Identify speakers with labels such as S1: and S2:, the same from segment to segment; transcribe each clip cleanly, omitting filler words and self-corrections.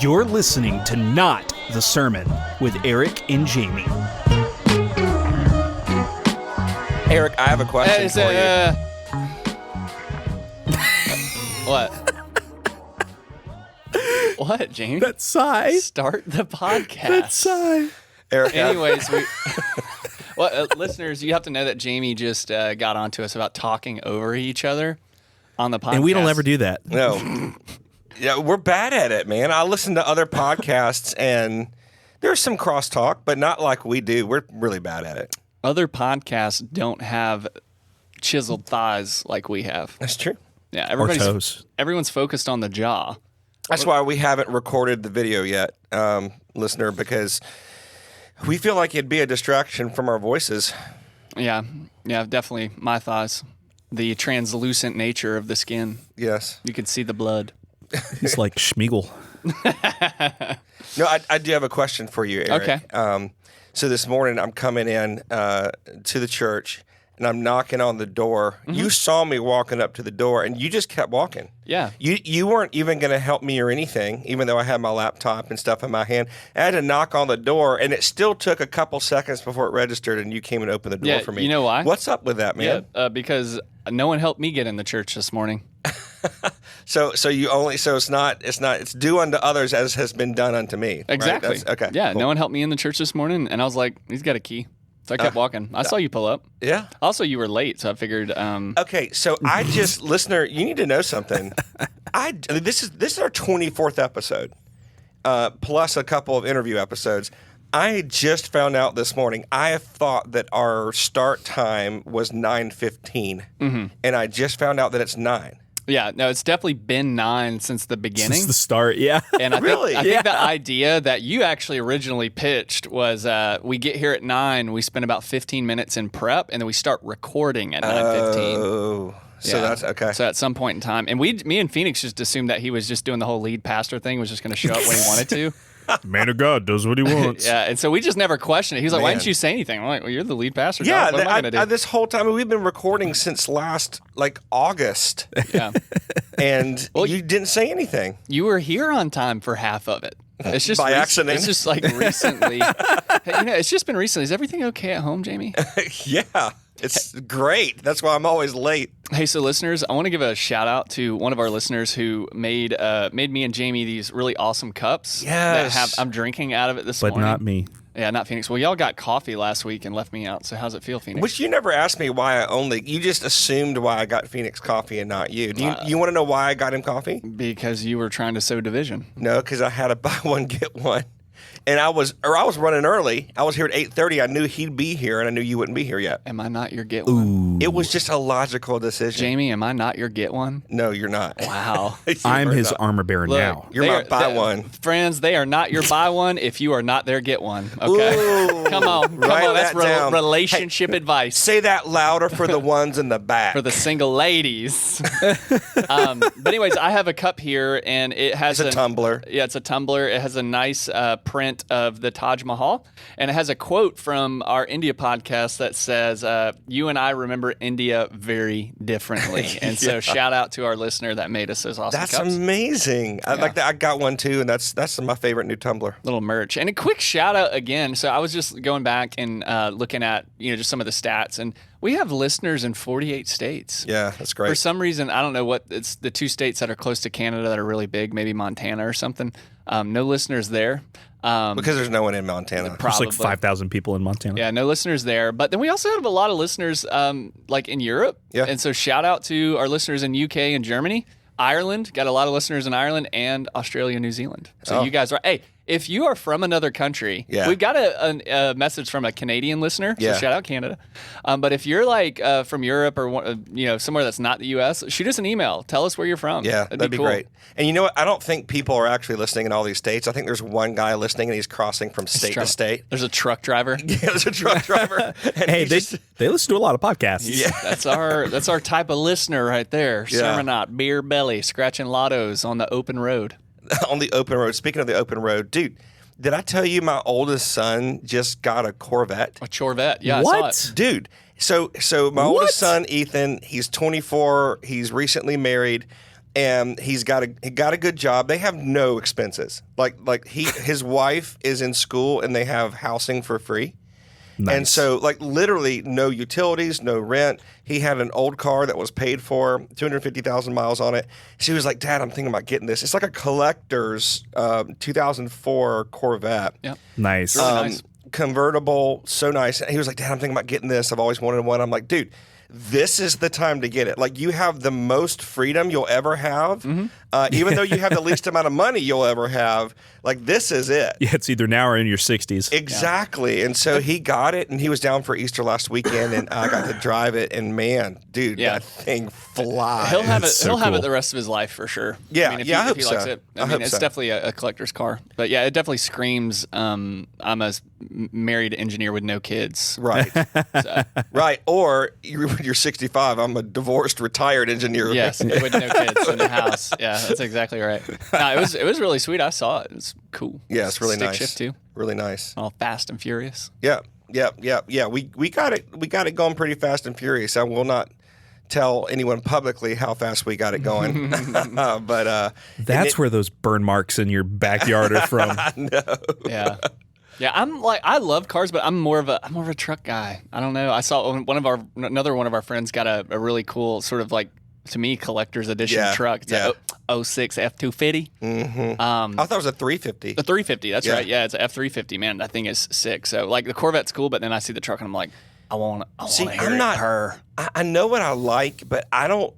S1: You're listening to Not the Sermon with Eric and Jamie.
S2: Eric, I have a question for you.
S3: What? What, Jamie?
S1: That sigh.
S3: Start the podcast.
S1: That sigh.
S2: Eric,
S3: Anyways, listeners, you have to know that Jamie just got onto us about talking over each other on the podcast.
S1: And we don't ever do that.
S2: No. Yeah, we're bad at it, man. I listen to other podcasts, and there's some crosstalk, but not like we do. We're really bad at it.
S3: Other podcasts don't have chiseled thighs like we have.
S2: That's true.
S3: Yeah,
S1: Or toes.
S3: everyone's focused on the jaw.
S2: That's why we haven't recorded the video yet, listener, because we feel like it'd be a distraction from our voices.
S3: Yeah, definitely my thighs. The translucent nature of the skin.
S2: Yes.
S3: You could see the blood.
S1: It's like Schmiegel.
S2: No, I do have a question for you, Eric.
S3: Okay.
S2: So this morning I'm coming in to the church, and I'm knocking on the door. Mm-hmm. You saw me walking up to the door, and you just kept walking.
S3: Yeah.
S2: You weren't even going to help me or anything, even though I had my laptop and stuff in my hand. I had to knock on the door, and it still took a couple seconds before it registered, and you came and opened the door for me.
S3: You know why?
S2: What's up with that, man?
S3: Yeah, because no one helped me get in the church this morning.
S2: So it's due unto others as has been done unto me.
S3: Exactly.
S2: Right? Okay.
S3: Yeah,
S2: cool.
S3: no one helped me in the church this morning, and I was like, he's got a key. So I kept walking. I saw you pull up.
S2: Yeah.
S3: Also, you were late, so I figured.
S2: Okay, so I just, listener, you need to know something. This is our 24th episode, plus a couple of interview episodes. I just found out this morning. I have thought that our start time was 9:15, and I just found out that it's 9.
S3: Yeah, no, it's definitely been 9 since the beginning.
S1: Since the start, yeah.
S3: And I
S2: Really?
S3: think the idea that you actually originally pitched was we get here at 9, we spend about 15 minutes in prep, and then we start recording at 9:15.
S2: Oh, so that's okay.
S3: So at some point in time, and me and Phoenix just assumed that he was just doing the whole lead pastor thing, was just going to show up when he wanted to.
S1: Man of God does what he wants.
S3: Yeah, and so we just never questioned it. He was like, "Why didn't you say anything?" I'm like, "Well, you're the lead pastor.
S2: Yeah,
S3: what am I going to do?"
S2: this whole time we've been recording since last August,
S3: Yeah,
S2: and you didn't say anything.
S3: you were here on time for half of it. It's just
S2: By accident.
S3: It's just like recently. It's just been recently. Is everything okay at home, Jamie?
S2: Yeah, it's great. That's why I'm always late.
S3: Hey, so listeners, I want to give a shout out to one of our listeners who made me and Jamie these really awesome cups.
S2: Yes.
S3: I'm drinking out of it this
S1: But
S3: morning.
S1: not me.
S3: Yeah, not Phoenix. Well, y'all got coffee last week and left me out. So how's it feel, Phoenix?
S2: Which you never asked me why you just assumed why I got Phoenix coffee and not you. Do you want to know why I got him coffee?
S3: Because you were trying to sow division.
S2: No, because I had a buy one, get one. And I was running early. I was here at 8:30. I knew he'd be here, and I knew you wouldn't be here yet.
S3: Am I not your get one?
S2: It was just a logical decision.
S3: Jamie, am I not your get one?
S2: No, you're not.
S3: Wow.
S1: I'm his
S2: not.
S1: armor bearer
S3: Look,
S1: now.
S2: You're my buy one.
S3: Friends, they are not your buy one if you are not their get one. Okay?
S2: Ooh,
S3: Come on.
S2: write
S3: That's
S2: that down.
S3: relationship advice.
S2: Say that louder for the ones in the back.
S3: For the single ladies. But anyways, I have a cup here, and it has
S2: It's a tumbler.
S3: Yeah, it's a tumbler. It has a nice print of the Taj Mahal, and it has a quote from our India podcast that says, "You and I remember India very differently." And so, shout out to our listener that made us those awesome
S2: That's
S3: cups.
S2: amazing. I like that. I got one too, and that's my favorite new tumbler.
S3: Little merch. And a quick shout out again. So I was just going back and looking at just some of the stats, and we have listeners in 48 states.
S2: Yeah, that's great.
S3: For some reason, I don't know what it's the 2 states that are close to Canada that are really big, maybe Montana or something. No listeners there.
S2: Because there's no one in Montana.
S1: There's
S3: Probably.
S1: like 5,000 people in Montana.
S3: Yeah, no listeners there. But then we also have a lot of listeners like in Europe.
S2: Yeah.
S3: And so shout out to our listeners in UK and Germany. Ireland, got a lot of listeners in Ireland, and Australia, New Zealand. So you guys are, hey, if you are from another country, we've got a message from a Canadian listener, so shout out Canada. But if you're like from Europe or somewhere that's not the U.S., shoot us an email. Tell us where you're from.
S2: Yeah, that'd be
S3: cool.
S2: great. And you know what? I don't think people are actually listening in all these states. I think there's one guy listening, and he's crossing from state to state.
S3: There's a truck driver.
S2: Yeah, there's a truck driver. And
S1: Hey, they listen to a lot of podcasts.
S2: Yeah.
S3: That's our type of listener right there.
S2: Yeah.
S3: Sermonot, beer belly, scratching lottos on the open road.
S2: On the open road. Speaking of the open road, dude, did I tell you my oldest son just got a Corvette?
S3: A Corvette. Yeah,
S1: What?
S3: I saw it.
S2: Dude, so my oldest son, Ethan, he's 24. He's recently married. and he got a good job. They have no expenses. His wife is in school, and they have housing for free. Nice. And so, literally no utilities, no rent. He had an old car that was paid for, 250,000 miles on it. She was like, Dad, I'm thinking about getting this. It's like a collector's 2004 Corvette.
S3: Yep.
S1: Nice.
S3: Really nice.
S2: Convertible, so nice. And he was like, Dad, I'm thinking about getting this. I've always wanted one. I'm like, dude, this is the time to get it. You have the most freedom you'll ever have. Even though you have the least amount of money you'll ever have, this is it.
S1: Yeah, it's either now or in your 60s.
S2: Exactly. Yeah. And so he got it, and he was down for Easter last weekend, and I got to drive it, and man, dude, that thing flies.
S3: He'll have it. Have it the rest of his life for sure.
S2: Yeah,
S3: if
S2: he
S3: likes it. It's definitely a collector's car. But yeah, it definitely screams. I'm a married engineer with no kids.
S2: Right. Right. Or you're 65. I'm a divorced retired engineer.
S3: Yes, with no kids in the house. Yeah, that's exactly right. No, it was really sweet. I saw it. It was cool.
S2: Yeah, it's really
S3: Stick
S2: nice.
S3: Shift too.
S2: Really nice.
S3: All fast and furious.
S2: Yeah. We got it going pretty fast and furious. I will not tell anyone publicly how fast we got it going. But
S1: that's where those burn marks in your backyard are from.
S2: No.
S3: Yeah. Yeah, I love cars, but I'm more of a truck guy. I don't know. I saw another one of our friends got a really cool sort of to me collector's edition truck. It's a 06 F250.
S2: Mm-hmm. I thought it was a 350.
S3: The 350. That's right. Yeah, it's a F350. Man, that thing is sick. So the Corvette's cool, but then I see the truck and I'm like, I want to hear her.
S2: I know what I like, but I don't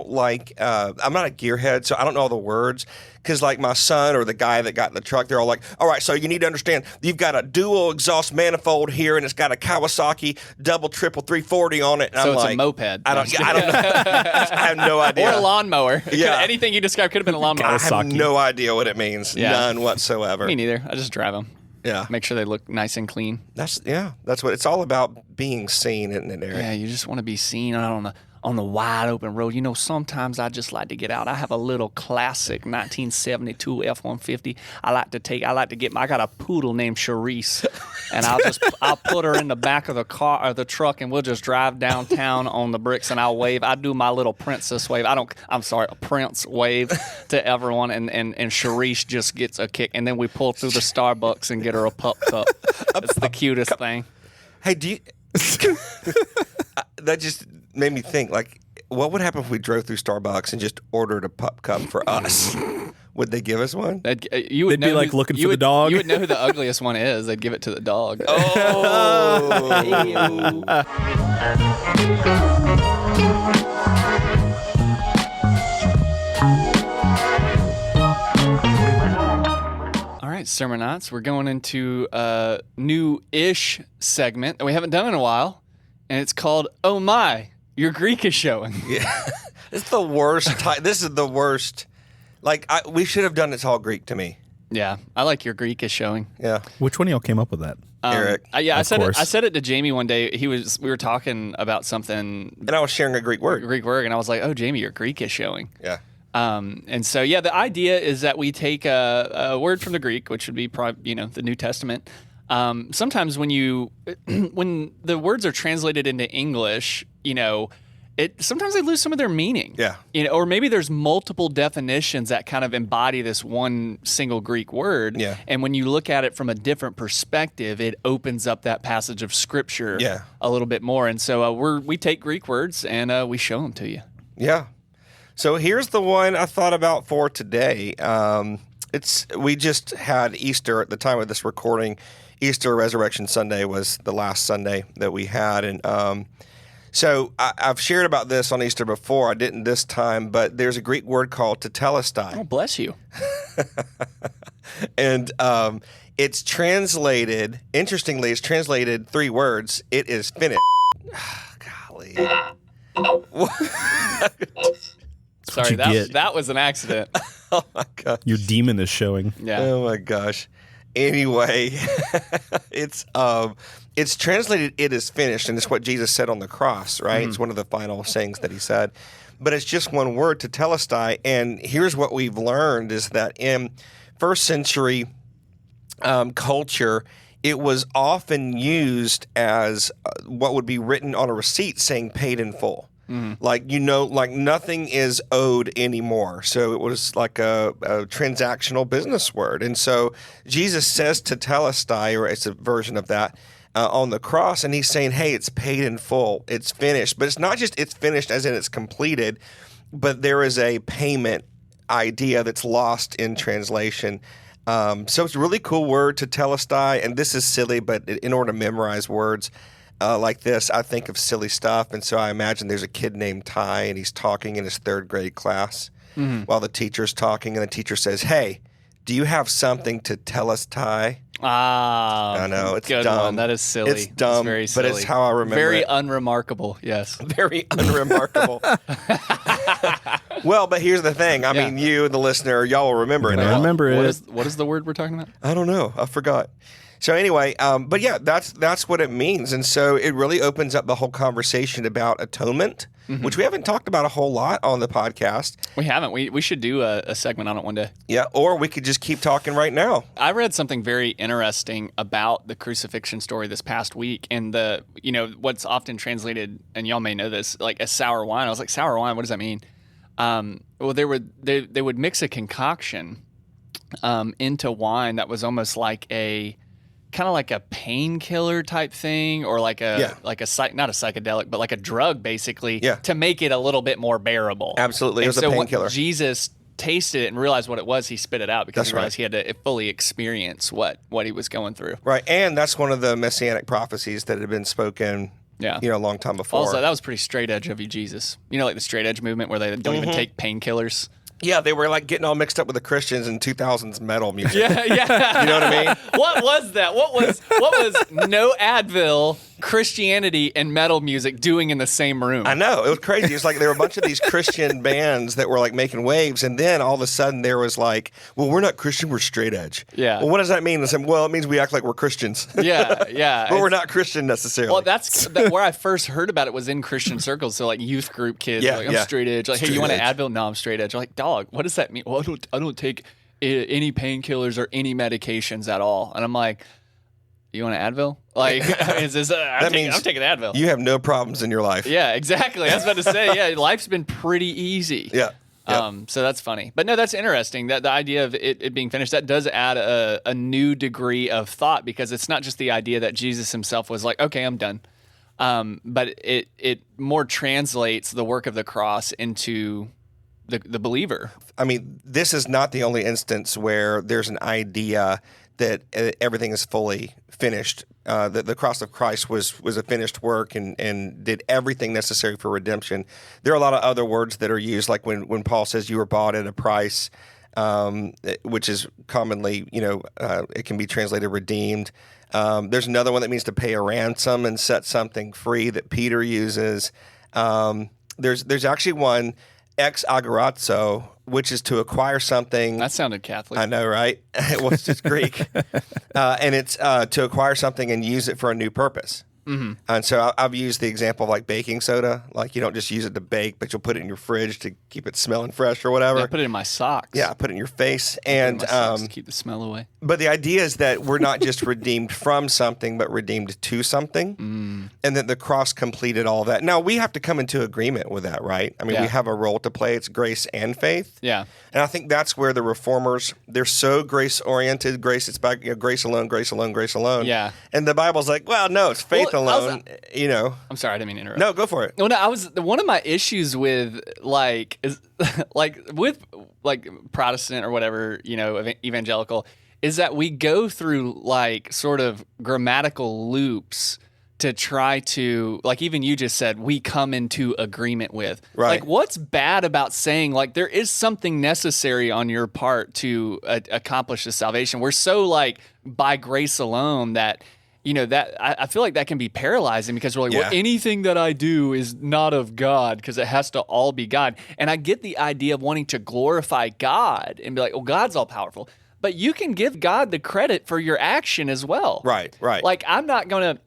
S2: like. I'm not a gearhead, so I don't know all the words. Because my son or the guy that got in the truck, they're all like, "All right, so you need to understand, you've got a dual exhaust manifold here, and it's got a Kawasaki double triple 340 on it." And
S3: so
S2: I'm
S3: it's
S2: like,
S3: a moped.
S2: I don't know. I have no idea.
S3: Or a lawnmower.
S2: Yeah.
S3: Anything you described could have been a lawnmower.
S2: I have no idea what it means.
S3: Yeah.
S2: None whatsoever.
S3: Me neither. I just drive them.
S2: Yeah.
S3: Make sure they look nice and clean.
S2: That's what it's all about, being seen in an area.
S3: Yeah, you just want to be seen on the wide open road. Sometimes I just like to get out. I have a little classic 1972 F-150. I like to get I got a poodle named Charisse, and I'll put her in the back of the car or the truck, and we'll just drive downtown on the bricks, and I'll wave. I do my little princess wave. A prince wave to everyone, and Charisse just gets a kick, and then we pull through the Starbucks and get her a pup cup. It's the cutest thing.
S2: Hey, do you? That just made me think, what would happen if we drove through Starbucks and just ordered a pup cup for us? Would they give us one?
S3: They'd
S1: be looking for the dog.
S3: You would know who the ugliest one is. They'd give it to the dog. All right, Sermonites, we're going into a new-ish segment that we haven't done in a while, and it's called "Oh My, Your Greek is Showing."
S2: Yeah, it's the worst. This is the worst. We should have done It's All Greek to me.
S3: Yeah, I like "Your Greek is Showing."
S2: Yeah.
S1: Which one of y'all came up with that?
S2: Eric.
S3: I said it to Jamie one day. We were talking about something,
S2: and I was sharing a Greek word.
S3: And I was like, "Oh, Jamie, your Greek is showing."
S2: Yeah.
S3: And so, the idea is that we take a word from the Greek, which would be probably, the New Testament. Sometimes when the words are translated into English, sometimes they lose some of their meaning.
S2: Yeah.
S3: Or maybe there's multiple definitions that kind of embody this one single Greek word.
S2: Yeah.
S3: And when you look at it from a different perspective, it opens up that passage of Scripture a little bit more. And so we take Greek words and we show them to you.
S2: Yeah. So here's the one I thought about for today. We just had Easter at the time of this recording. Easter Resurrection Sunday was the last Sunday that we had, and so I've shared about this on Easter before. I didn't this time, but there's a Greek word called Tetelestai.
S3: Oh, bless you.
S2: And it's translated. Interestingly, it's translated 3 words. It is finished. Golly.
S3: Sorry, that was an accident.
S2: Oh my gosh.
S1: Your demon is showing.
S3: Yeah.
S2: Oh my gosh. Anyway, it's translated "it is finished," and it's what Jesus said on the cross, right? It's one of the final sayings that he said. But it's just one word, Tetelestai, and here's what we've learned is that in first century culture, it was often used as what would be written on a receipt saying paid in full. Like, like nothing is owed anymore. So it was like a transactional business word. And so Jesus says Tetelestai, or it's a version of that, on the cross, and he's saying, hey, it's paid in full. It's finished. But it's not just it's finished as in it's completed, but there is a payment idea that's lost in translation. So it's a really cool word, Tetelestai, and this is silly, but in order to memorize words like this, I think of silly stuff. And so I imagine there's a kid named Ty, and he's talking in his third grade class while the teacher's talking, and the teacher says, hey, do you have something to tell us, Ty? I know, it's
S3: good
S2: dumb.
S3: One. That is silly.
S2: It's dumb,
S3: very silly.
S2: but it's how I remember
S3: very
S2: it.
S3: Unremarkable, yes.
S2: Very unremarkable. Well, but here's the thing. I mean, you, the listener, y'all will remember it.
S1: I remember it.
S3: What is the word we're talking about?
S2: I don't know. I forgot. So anyway, but yeah, that's what it means. And so it really opens up the whole conversation about atonement, which we haven't talked about a whole lot on the podcast.
S3: We haven't. We should do a segment on it one day.
S2: Yeah, or we could just keep talking right now.
S3: I read something very interesting about the crucifixion story this past week, and what's often translated, and y'all may know this, like as sour wine. I was like, sour wine, what does that mean? Well, they would mix a concoction into wine that was almost like a kind of like a painkiller type thing, or like not a psychedelic, but like a drug basically, to make it a little bit more bearable.
S2: Absolutely, it was a painkiller.
S3: When Jesus tasted it and realized what it was, he spit it out because he realized he had to fully experience what he was going through. Right,
S2: and that's one of the messianic prophecies that had been spoken. A long time before.
S3: Also, that was pretty straight edge of you, Jesus. Like the straight edge movement where they don't even take painkillers.
S2: Yeah, they were like getting all mixed up with the Christians in 2000s metal music.
S3: Yeah.
S2: You know what I mean?
S3: What was that? What was no Advil, Christianity, and metal music doing in the same room?
S2: I know. It was crazy. It's like there were a bunch of these Christian bands that were like making waves, and then all of a sudden there was like, well, we're not Christian, we're straight edge.
S3: Yeah.
S2: Well, what does that mean? I said, well, it means we act like we're Christians.
S3: Yeah.
S2: But we're not Christian necessarily.
S3: Well, that's where I first heard about it, was in Christian circles. So like youth group kids, I'm straight edge. Like, hey, you want an Advil? No, I'm straight edge. I'm like, dog, what does that mean? Well, I don't take any painkillers or any medications at all. And I'm like, you want an Advil? Like, is this? I'm taking Advil.
S2: You have no problems in your life.
S3: Yeah, exactly. I was about to say, life's been pretty easy.
S2: Yeah.
S3: So that's funny. But no, that's interesting. That the idea of it being finished, that does add a new degree of thought, because it's not just the idea that Jesus himself was like, okay, I'm done. But it more translates the work of the cross into the believer. I
S2: mean, this is not the only instance where there's an idea that everything is fully finished. That the cross of Christ was a finished work and did everything necessary for redemption. There are a lot of other words that are used, like when Paul says you were bought at a price, which is commonly, it can be translated redeemed. There's another one that means to pay a ransom and set something free that Peter uses. There's actually one, ex agorazo, which is to acquire something.
S3: That sounded Catholic.
S2: I know, right? Well, it's just Greek. And it's to acquire something and use it for a new purpose. Mm-hmm. And so I've used the example of like baking soda. Like you don't just use it to bake, but you'll put it in your fridge to keep it smelling fresh or whatever.
S3: Yeah, I put it in my socks.
S2: Yeah, put it in your face. And
S3: to keep the smell away.
S2: But the idea is that we're not just redeemed from something, but redeemed to something. And that the cross completed all that. Now, we have to come into agreement with that, right? I mean, we have a role to play. It's grace and faith.
S3: Yeah.
S2: And I think that's where the reformers, they're so grace-oriented. Grace, it's back, grace alone, grace alone, grace alone.
S3: Yeah.
S2: And the Bible's like, well, no, it's faith alone,
S3: I'm sorry, I didn't mean to interrupt.
S2: No, go for it.
S3: Well, no, one of my issues with with Protestant or whatever, evangelical, is that we go through like sort of grammatical loops to try to, like even you just said, we come into agreement with.
S2: Right.
S3: Like what's bad about saying like there is something necessary on your part to accomplish the salvation? We're so like by grace alone that, that I feel like that can be paralyzing, because we're like, well, anything that I do is not of God because it has to all be God. And I get the idea of wanting to glorify God and be like, oh, God's all powerful. But you can give God the credit for your action as well.
S2: Right.
S3: Like I'm not going to,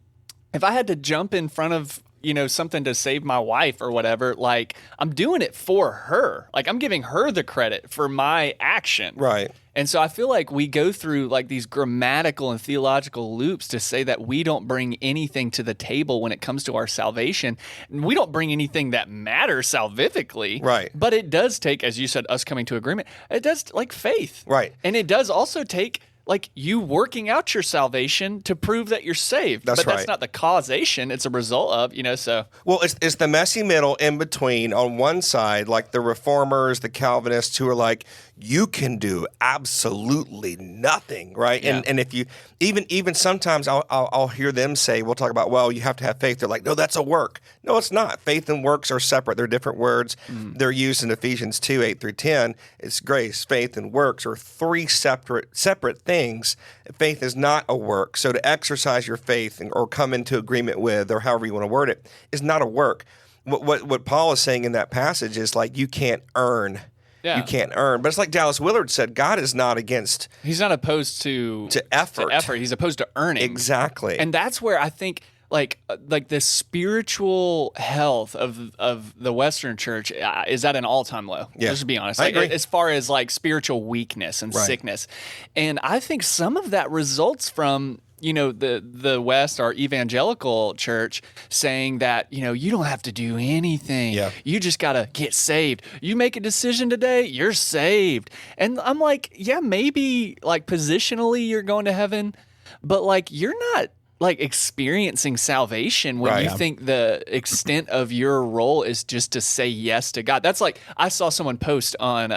S3: if I had to jump in front of, something to save my wife or whatever, like I'm doing it for her. Like I'm giving her the credit for my action.
S2: Right.
S3: And so I feel like we go through like these grammatical and theological loops to say that we don't bring anything to the table when it comes to our salvation. And we don't bring anything that matters salvifically.
S2: Right.
S3: But it does take, as you said, us coming to agreement. It does like faith.
S2: Right.
S3: And it does also take like you working out your salvation to prove that you're saved.
S2: That's
S3: but
S2: right.
S3: That's not the causation. It's a result of, so.
S2: Well, it's the messy middle in between. On one side, like the reformers, the Calvinists who are like, you can do absolutely nothing, right?
S3: Yeah.
S2: And if you even sometimes I'll hear them say, we'll talk about, well, you have to have faith. They're like, no, that's a work. No, it's not. Faith and works are separate. They're different words. They're used in Ephesians 2:8-10. It's grace, faith, and works are three separate things. Faith is not a work. So to exercise your faith or come into agreement with, or however you want to word it, is not a work. What Paul is saying in that passage is like you can't earn.
S3: Yeah.
S2: You can't earn. But it's like Dallas Willard said, God is not against...
S3: He's not opposed to
S2: effort.
S3: He's opposed to earning.
S2: Exactly.
S3: And that's where I think like the spiritual health of the Western church is at an all-time low.
S2: Yeah.
S3: Just to be honest.
S2: I
S3: Like,
S2: agree.
S3: as far as like spiritual weakness and sickness. And I think some of that results from the West, our evangelical church, saying that, you don't have to do anything.
S2: Yeah.
S3: You just got to get saved. You make a decision today, you're saved. And I'm like, yeah, maybe like positionally you're going to heaven, but like you're not like experiencing salvation when you think the extent of your role is just to say yes to God. That's like, I saw someone post on,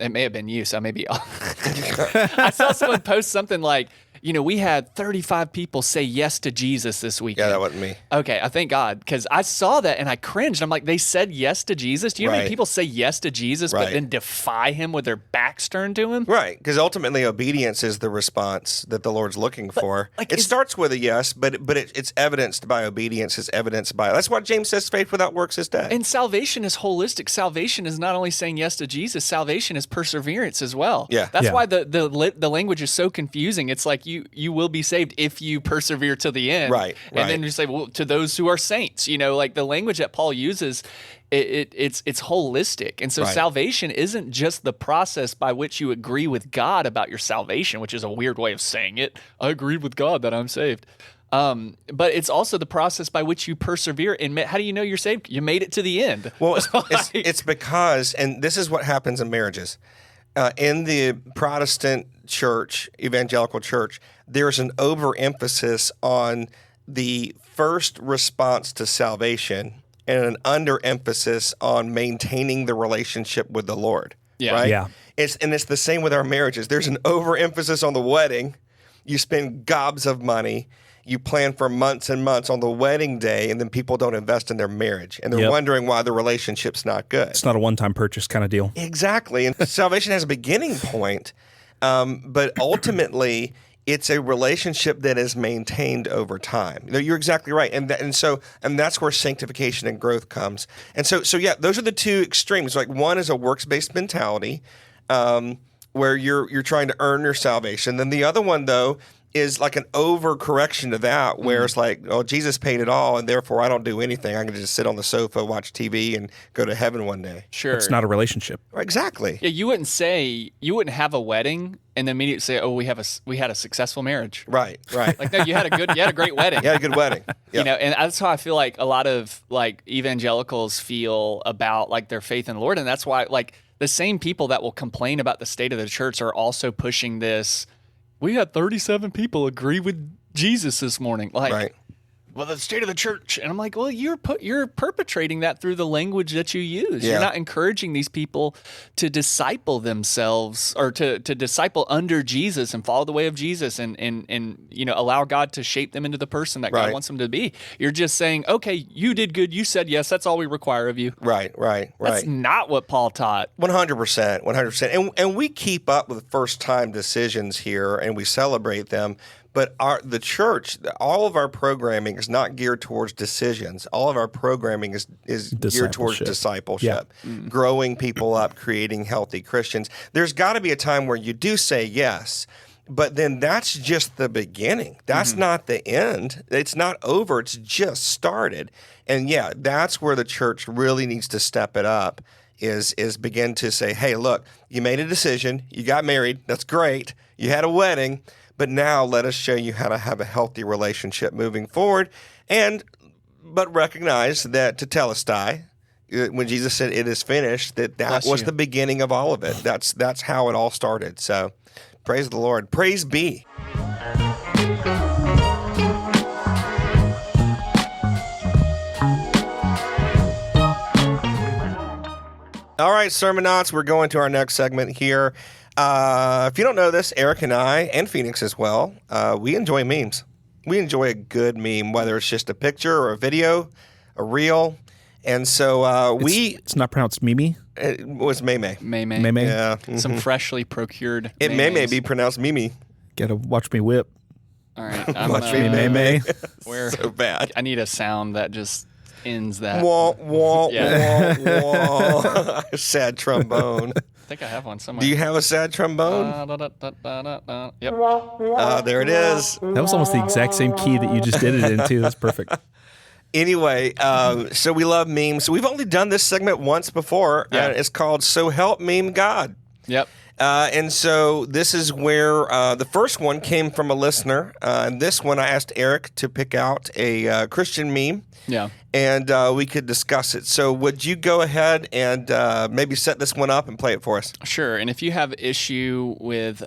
S3: it may have been you, so maybe I saw someone post something like, we had 35 people say yes to Jesus this weekend.
S2: Yeah, that wasn't me.
S3: Okay, I thank God, because I saw that and I cringed. I'm like, they said yes to Jesus? Do you know how many people say yes to Jesus but then defy him with their backs turned to him?
S2: Right, because ultimately obedience is the response that the Lord's looking for.
S3: Like,
S2: it starts with a yes, but it's evidenced by obedience. It's evidenced by... That's why James says faith without works is dead.
S3: And salvation is holistic. Salvation is not only saying yes to Jesus, salvation is perseverance as well.
S2: Yeah.
S3: That's why the language is so confusing. It's like you will be saved if you persevere to the end.
S2: Right.
S3: And then you say, well, to those who are saints, like the language that Paul uses, it's holistic. And so salvation isn't just the process by which you agree with God about your salvation, which is a weird way of saying it. I agreed with God that I'm saved. But it's also the process by which you persevere. And how do you know you're saved? You made it to the end.
S2: Well, it's because, and this is what happens in marriages. In the Protestant church, evangelical church, there's an overemphasis on the first response to salvation and an underemphasis on maintaining the relationship with the Lord.
S3: Yeah.
S2: Right?
S1: Yeah.
S2: It's the same with our marriages. There's an overemphasis on the wedding. You spend gobs of money. You plan for months and months on the wedding day, and then people don't invest in their marriage. And they're wondering why the relationship's not good.
S1: It's not a one-time purchase kind of deal.
S2: Exactly. And salvation has a beginning point, but ultimately it's a relationship that is maintained over time. You're exactly right. And that's where sanctification and growth comes. And so yeah, those are the two extremes. Like one is a works-based mentality where you're trying to earn your salvation. Then the other one, though, is like an overcorrection to that, where it's like, oh, Jesus paid it all, and therefore I don't do anything. I can just sit on the sofa, watch TV, and go to heaven one day.
S3: Sure.
S1: It's not a relationship.
S2: Exactly.
S3: Yeah, you wouldn't have a wedding and then immediately say, "Oh, we had a successful marriage."
S2: Right.
S3: Like, no, you had a great wedding.
S2: You had a good wedding. Yep.
S3: And that's how I feel like a lot of like evangelicals feel about like their faith in the Lord, and that's why like the same people that will complain about the state of the church are also pushing this. We had 37 people agree with Jesus this morning. Like, well, the state of the church. And I'm like, well, you're perpetrating that through the language that you use.
S2: Yeah.
S3: You're not encouraging these people to disciple themselves or to disciple under Jesus and follow the way of Jesus and allow God to shape them into the person that God wants them to be. You're just saying, okay, you did good. You said yes. That's all we require of you.
S2: Right.
S3: That's not what Paul taught.
S2: 100%. And we keep up with first-time decisions here, and we celebrate them. But the church, all of our programming is not geared towards decisions. All of our programming is geared towards discipleship, growing people up, creating healthy Christians. There's got to be a time where you do say yes, But then that's just the beginning. That's not the end. It's not over. It's just started. And yeah, that's where the church really needs to step it up, is begin to say, hey, look, you made a decision. You got married. That's great. You had a wedding. But now let us show you how to have a healthy relationship moving forward. But recognize that Tetelestai, when Jesus said it is finished, that was the beginning of all of it. That's how it all started. So praise the Lord. Praise be. All right, Sermonauts, we're going to our next segment here. If you don't know this, Eric and I, and Phoenix as well, we enjoy memes. We enjoy a good meme, whether it's just a picture or a video, a reel. And so
S1: It's not pronounced Mimi?
S2: It was Meme.
S3: Meme.
S2: Yeah.
S3: Some freshly procured
S2: It may be pronounced Mimi.
S1: Gotta watch me whip.
S3: All right. I'm
S2: Watch
S3: gonna,
S2: me Meme.
S3: where
S2: So bad.
S3: I need a sound that just ends that.
S2: Wah, wah,
S3: Yeah.
S2: wah, wah. Sad trombone.
S3: I think I have one somewhere.
S2: Do you have a sad trombone?
S3: Yep.
S2: There it is.
S1: That was almost the exact same key that you just did it into. That's perfect.
S2: Anyway, so we love memes. We've only done this segment once before.
S3: Yeah.
S2: It's called So Help Meme God.
S3: Yep.
S2: And so this is where the first one came from a listener. And this one, I asked Eric to pick out a Christian meme.
S3: Yeah.
S2: And we could discuss it. So would you go ahead and maybe set this one up and play it for us?
S3: Sure. And if you have issue with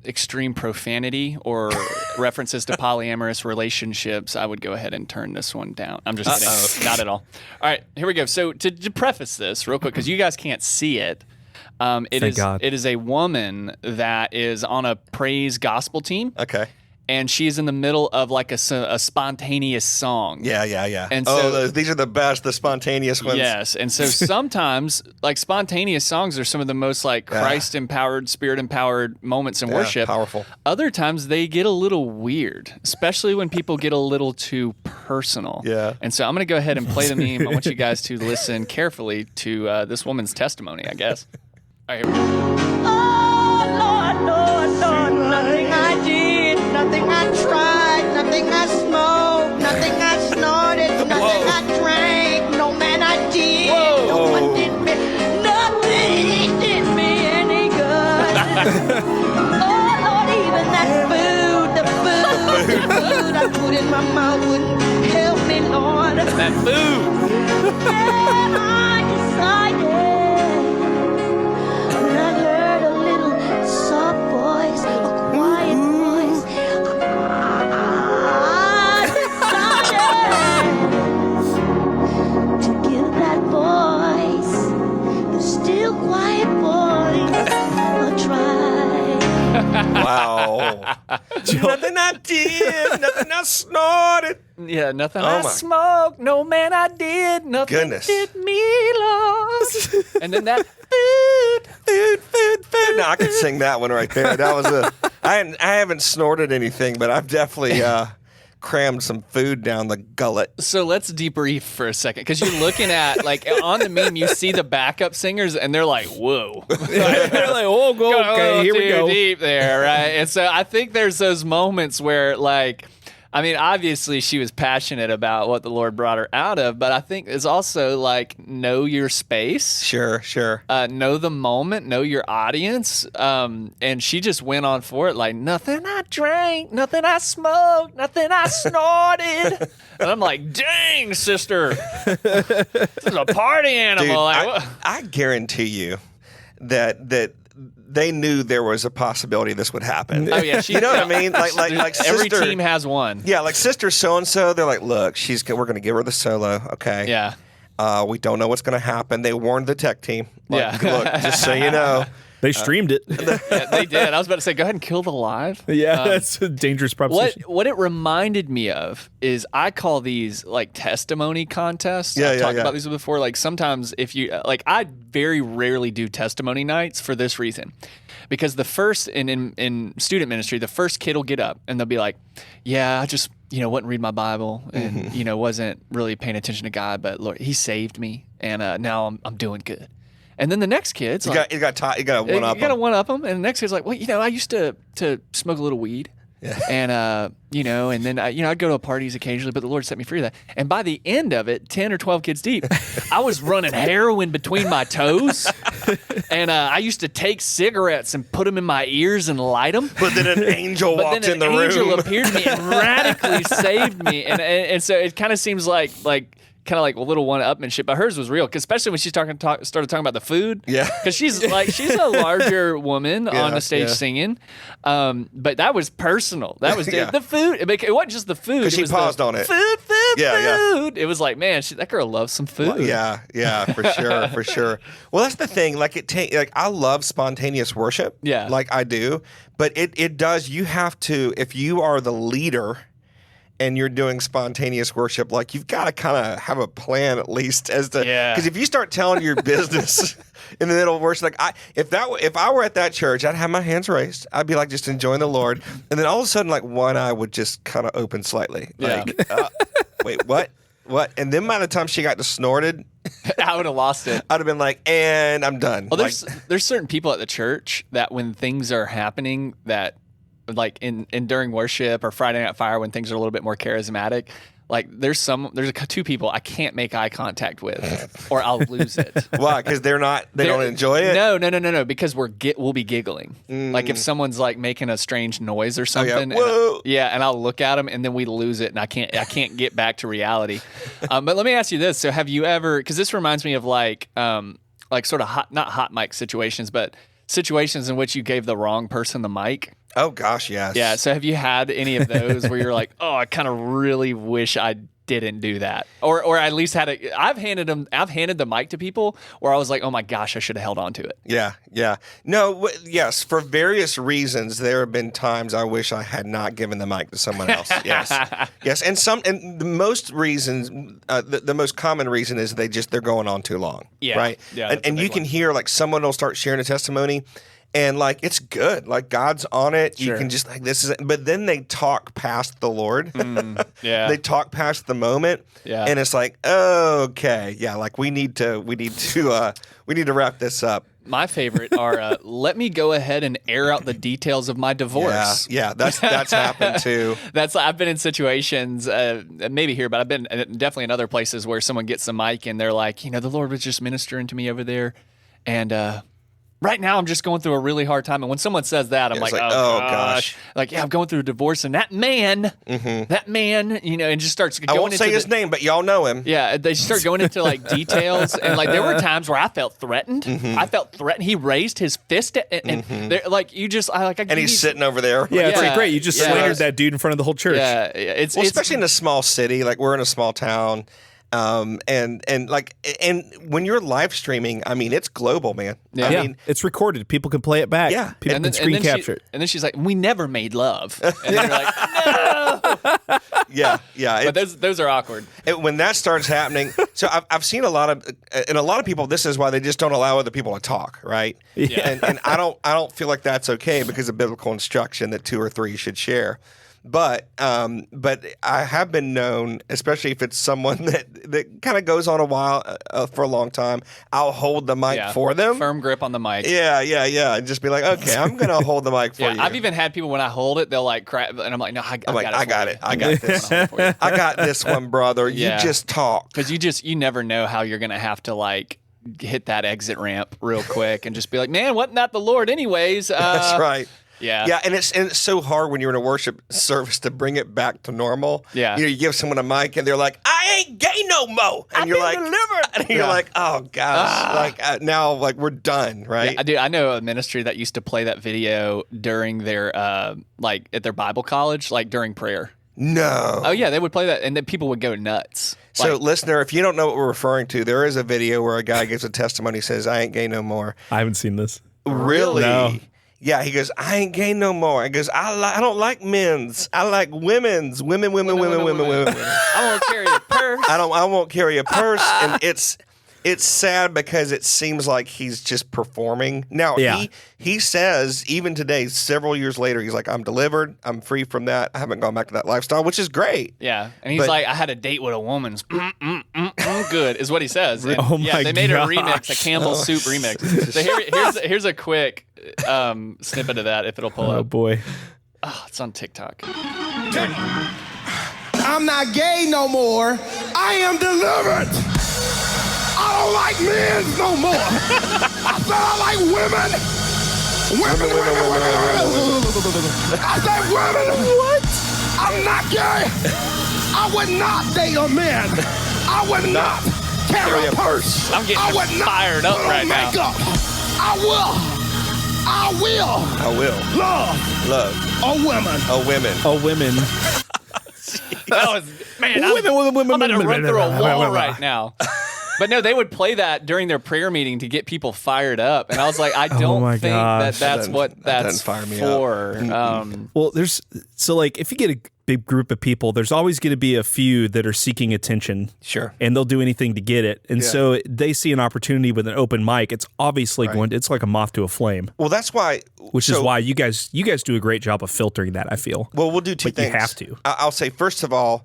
S3: extreme profanity or references to polyamorous relationships, I would go ahead and turn this one down. I'm just kidding. Not at all. All right, here we go. So to preface this real quick, because you guys can't see it,
S1: Thank God.
S3: it is a woman that is on a praise gospel team.
S2: Okay.
S3: And she's in the middle of like a spontaneous song.
S2: Yeah.
S3: And so,
S2: these are the best, the spontaneous ones.
S3: Yes. And so sometimes like spontaneous songs are some of the most like Christ-empowered, Spirit-empowered moments in worship.
S2: Powerful.
S3: Other times they get a little weird, especially when people get a little too personal.
S2: Yeah.
S3: And so I'm going to go ahead and play the meme. I want you guys to listen carefully to this woman's testimony, I guess. All right, here we go.
S4: Lord, nothing I did, nothing I tried, nothing I smoked, nothing I snorted, nothing I drank, no man I did, no one did me, nothing did me any good. Oh Lord, even that food I put in my mouth wouldn't help me, Lord.
S3: That food.
S4: Then I decided.
S2: Wow. Nothing I did, nothing I snorted.
S3: Yeah, nothing I smoked, no man I did, nothing did me lost. And then that food.
S2: No, I could sing that one right there. That was I haven't snorted anything, but I've definitely crammed some food down the gullet.
S3: So let's debrief for a second, because you're looking at, like, on the meme, you see the backup singers, and they're like, whoa.
S1: They're like, oh, okay, here we go.
S3: Deep there, right? And so I think there's those moments where, like, I mean, obviously she was passionate about what the Lord brought her out of, but I think it's also like know your space.
S2: Sure.
S3: Know the moment, know your audience. And she just went on for it like, nothing I drank, nothing I smoked, nothing I snorted. And I'm like, dang, sister, this is a party animal.
S2: Dude,
S3: like,
S2: I guarantee you that they knew there was a possibility this would happen.
S3: Oh yeah,
S2: you know what I mean? Like
S3: every
S2: sister,
S3: team has one.
S2: Yeah, like sister so and so. They're like, look, we're going to give her the solo. Okay.
S3: Yeah.
S2: We don't know what's going to happen. They warned the tech team. Like,
S3: Yeah.
S2: Look, just so you know.
S1: They streamed it.
S3: Yeah, they did. I was about to say, go ahead and kill the live.
S1: Yeah, that's a dangerous proposition.
S3: What it reminded me of is I call these like testimony contests. I've talked about these before. Like sometimes if you like, I very rarely do testimony nights for this reason, because the first in student ministry, the first kid will get up and they'll be like, "Yeah, I just wouldn't read my Bible and wasn't really paying attention to God, but Lord, He saved me, and now I'm doing good." And then the next kid's like,
S2: you got to one up.
S3: You got to one up them. And the next kid's like, well, I used to smoke a little weed. Yeah. And, and then, I'd go to parties occasionally, but the Lord set me free of that. And by the end of it, 10 or 12 kids deep, I was running heroin between my toes. And I used to take cigarettes and put them in my ears and light them.
S2: But then an angel walked in the room.
S3: An angel appeared to me and radically saved me. And so it kind of seems like kind of like a little one-upmanship, but hers was real, especially when she started talking about the food. Yeah, because she's a larger woman on the stage singing, but that was personal. That was the food. It wasn't just the food.
S2: Because she paused on it.
S3: Food. It was like, man, that girl loves some food.
S2: Well, yeah, for sure. Well, that's the thing. I love spontaneous worship. Yeah, like I do, but it does. You have to, if you are the leader and you're doing spontaneous worship, like you've got to kind of have a plan at least as to, because if you start telling your business in the middle of worship, like if I were at that church, I'd have my hands raised. I'd be like just enjoying the Lord, and then all of a sudden, like one eye would just kind of open slightly. Like, wait, what? What? And then by the time she got to snorted,
S3: I would have lost it.
S2: I'd have been like, and I'm done.
S3: Well, there's certain people at the church that when things are happening that, like in during worship or Friday Night Fire, when things are a little bit more charismatic, like there's two people I can't make eye contact with, or I'll lose it.
S2: Why? Because they don't enjoy it?
S3: No. Because we'll be giggling. Like if someone's like making a strange noise or something, and I'll look at them and then we lose it, and I can't get back to reality. But let me ask you this: so have you ever? Because this reminds me of like sort of not hot mic situations, but situations in which you gave the wrong person the mic.
S2: Oh gosh, yes.
S3: Yeah. So have you had any of those where you're like, oh, I kind of really wish I didn't do that, or at least had it? I've handed the mic to people where I was like, oh my gosh, I should have held on to it.
S2: Yeah. No, yes. For various reasons, there have been times I wish I had not given the mic to someone else. Yes. And the most reasons, the most common reason is they're going on too long. Yeah. Right. Yeah. And you can hear like someone will start sharing a testimony. And like it's good, like God's on it. Sure. You can just like this is it. But then they talk past the Lord. They talk past the moment. Yeah. And it's like, okay, yeah, like we need to wrap this up.
S3: My favorite are let me go ahead and air out the details of my divorce.
S2: Yeah, that's happened too.
S3: I've been in situations, maybe here, but I've been definitely in other places where someone gets a mic and they're like, the Lord was just ministering to me over there, and right now, I'm just going through a really hard time. And when someone says that, I'm like, oh gosh. Like, I'm going through a divorce. And that man, and just starts going into
S2: I won't say his name, but y'all know him.
S3: Yeah, they start going into like details. And like, there were times where I felt threatened. I felt threatened. He raised his fist and like, you just,
S2: and he's sitting over there.
S1: Yeah, it's like, great. You just slandered that dude in front of the whole church.
S3: Yeah.
S2: Especially in a small city. Like, we're in a small town. And when you're live streaming, I mean, it's global, man.
S3: Yeah.
S2: I mean,
S1: it's recorded. People can play it back.
S2: Yeah.
S1: People can screen capture it.
S3: And then she's like, we never made love. And you're like, no.
S2: Yeah.
S3: But those are awkward.
S2: When that starts happening, so I've seen a lot of people, this is why they just don't allow other people to talk, right? Yeah. And I don't feel like that's okay because of biblical instruction that 2 or 3 should share. But I have been known, especially if it's someone that kind of goes on a while for a long time, I'll hold the mic for them.
S3: Firm grip on the mic.
S2: Yeah. And just be like, okay, I'm gonna hold the mic for you.
S3: I've even had people when I hold it, they'll like cry, and I'm like, no, I got it.
S2: I got this. I got this one, brother. You just talk
S3: because you never know how you're gonna have to like hit that exit ramp real quick and just be like, man, wasn't that the Lord anyways?
S2: That's right.
S3: Yeah,
S2: and it's so hard when you're in a worship service to bring it back to normal. Yeah, you give someone a mic and they're like, "I ain't gay no more," and you're like, "Delivered," and you're like, "Oh gosh, now we're done, right?"
S3: Yeah, I know a ministry that used to play that video during their at their Bible college, like during prayer.
S2: No.
S3: Oh yeah, they would play that, and then people would go nuts.
S2: So, listener, if you don't know what we're referring to, there is a video where a guy gives a testimony, says, "I ain't gay no more."
S1: I haven't seen this.
S2: Really?
S1: No.
S2: Yeah, he goes, I ain't gay no more. He goes, I don't like men's. I like women's. Women. I
S3: won't carry a purse.
S2: I won't carry a purse. And it's sad because it seems like he's just performing. Now, he says, even today, several years later, he's like, I'm delivered. I'm free from that. I haven't gone back to that lifestyle, which is great.
S3: Yeah. And he's like, I had a date with a woman's. good, is what he says. And,
S1: Oh my
S3: they made a
S1: gosh.
S3: remix, a Campbell Soup remix. So here's a quick snippet of that, if it'll pull
S1: Oh
S3: up.
S1: boy.
S3: Oh, it's on TikTok.
S5: I'm not gay no more. I am delivered. I don't like men no more. I said I like women. Women. I said women. What? I'm not gay. I would not date a man. I would not carry a purse.
S3: I'm getting
S5: I would not
S3: fired up
S5: put on
S3: right now.
S5: makeup. I will love a women.
S1: Oh, women.
S3: That was, man, I'm about to run through a wall right now. But no, they would play that during their prayer meeting to get people fired up. And I was like, I don't
S1: my
S3: think
S1: gosh.
S3: that's what that's
S2: doesn't fire me
S3: for.
S1: Well, if you get a big group of people, there's always going to be a few that are seeking attention.
S2: Sure.
S1: And they'll do anything to get it. And so they see an opportunity with an open mic. It's obviously it's like a moth to a flame.
S2: Well, that's why.
S1: Which is why you guys do a great job of filtering that, I feel.
S2: Well, we'll do two
S1: But
S2: things.
S1: you have to.
S2: I'll say, first of all,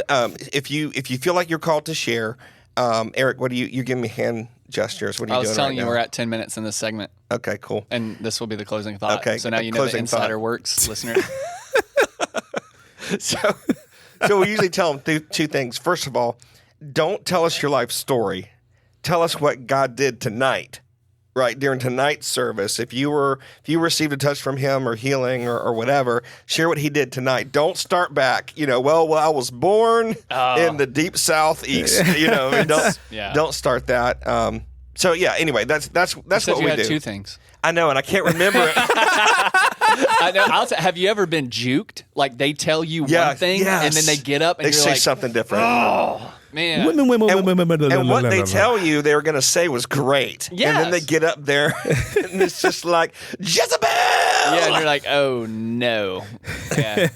S2: if you feel like you're called to share, Eric, what do you're giving me hand gestures. What are you doing
S3: I was telling
S2: right
S3: you
S2: now?
S3: we're at 10 minutes in this segment.
S2: Okay, cool.
S3: And this will be the closing thought.
S2: Okay,
S3: So now you know the
S2: closing
S3: insider
S2: thought.
S3: works, listener.
S2: So we usually tell them two things. First of all, don't tell us your life story. Tell us what God did tonight, right? During tonight's service. If you received a touch from him or healing or whatever, share what he did tonight. Don't start back, well, I was born in the deep southeast, don't start that. So yeah, anyway, that's what
S3: you
S2: we
S3: had
S2: do.
S3: two things.
S2: I know, and I can't remember it.
S3: I know. Have you ever been juked? Like they tell you one thing and then they get up and
S2: they
S3: you're
S2: say
S3: like,
S2: something different.
S3: oh man.
S2: And what they tell you they were going to say was great. And then they get up there and it's just like, Jezebel!
S3: Yeah, and you're like, oh no. Yeah.